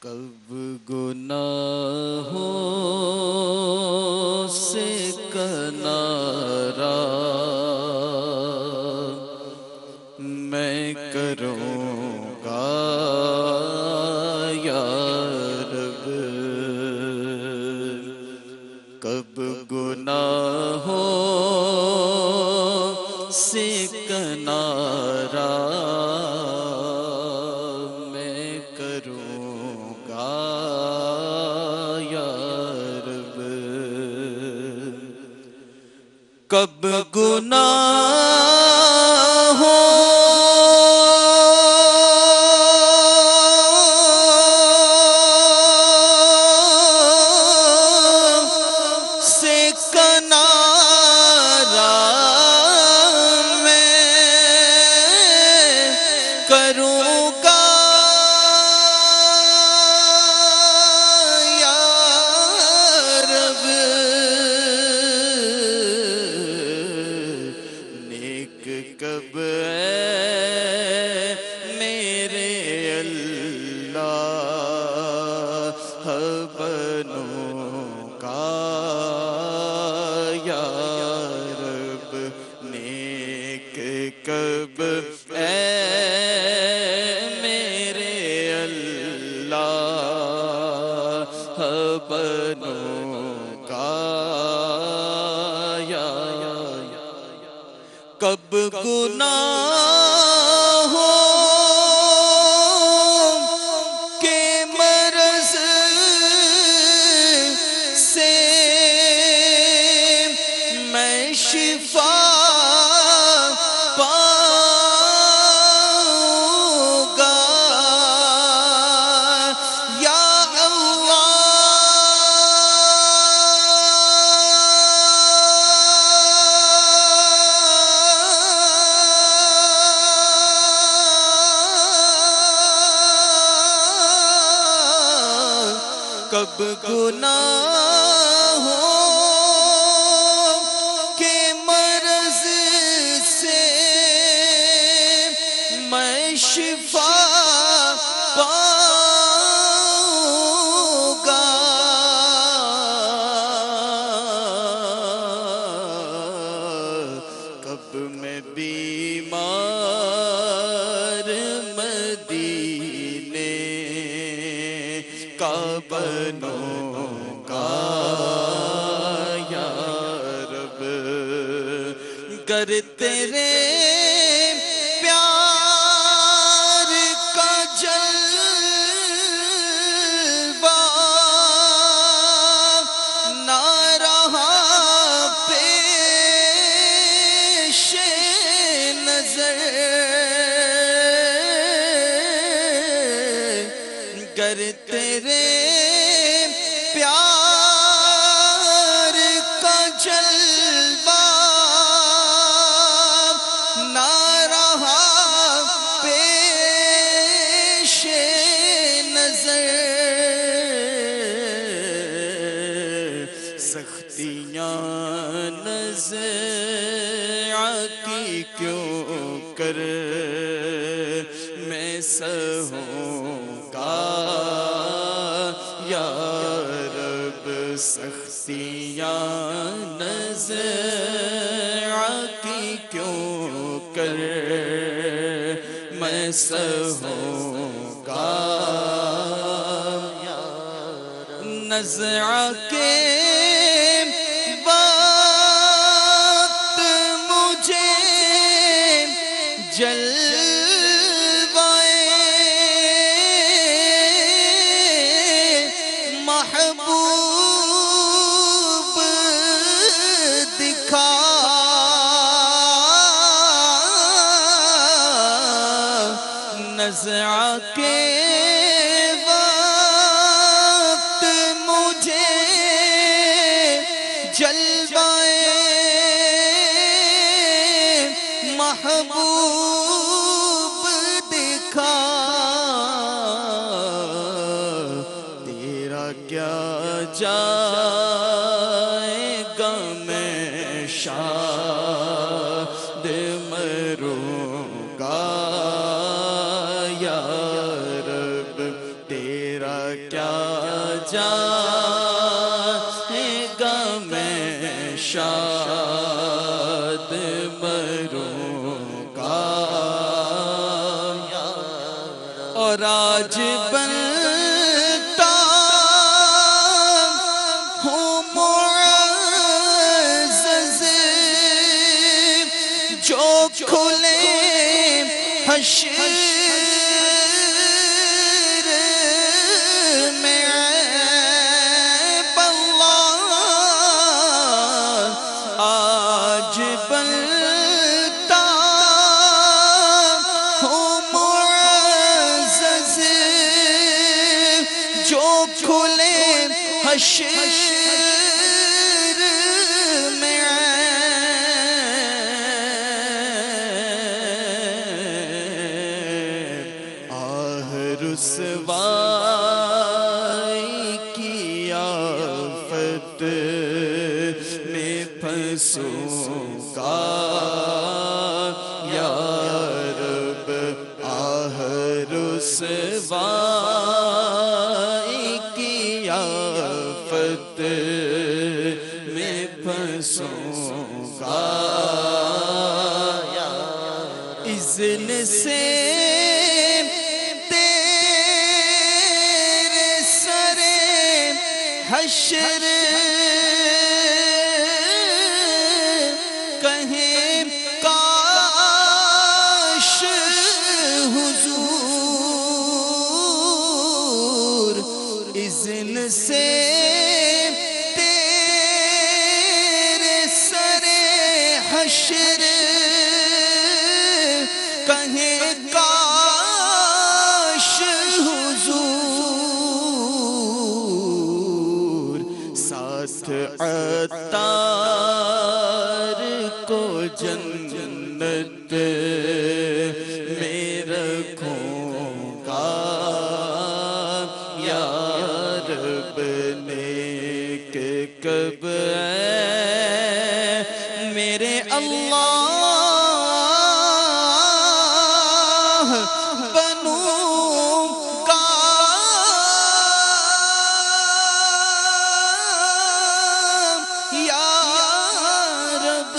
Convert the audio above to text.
کب گناہوں سے کنارہ میں کروں گا یا رب، کب گناہوں سے کنارہ میں کروں گا یا رب، کب گناہوں سے کنارہ میں کروں گا یا رب، نیک کب میرے اللہ بنوں گا یا رب، نیک کب میرے اللہ بنوں گا یا، کب گناہوں کے مرض سے میں شفا پاؤں گا یا کب گناہوں کے مرض سے میں شفا پاؤں گا، کب میں بیمار مدینے کا بنوں گا یا رب، گر تیرے پیار کا جلوہ نہ رہا پیش نظر، گر تیرے پیار کا جلوہ نہ رہا پیش نظر، سختیاں نزع کی کیوں کر میں سہوں گا یا رب، سختیاں نزع کی کیوں کر میں سہوں گا یا رب، نزع کے وقت مجھے محبوب دکھا، نزع کے وقت مجھے جلوہ محبوب دکھا، تیرا کیا جائے گا میں شاد مروں گا یا رب، تیرا کیا جائے گا میں شاد مروں گا اور آج بنتا ہوں معزز جو کھلے حشر میں عیب اللہ آج بنتا ہوں معزز جو کھلے حشر میں رسوائی کی آفت میں پھنسوں گا یا رب آہ رسوائی کی آفت میں پھنسوں گا اذن سے حشر کہیں کاش حضور اذن سے تیرے سر حشر کہیں کاش حضور ساتھ عطار کو جنت میں رکھوں گا یا رب نیک کب میرے اللہ بنوں گا یا رب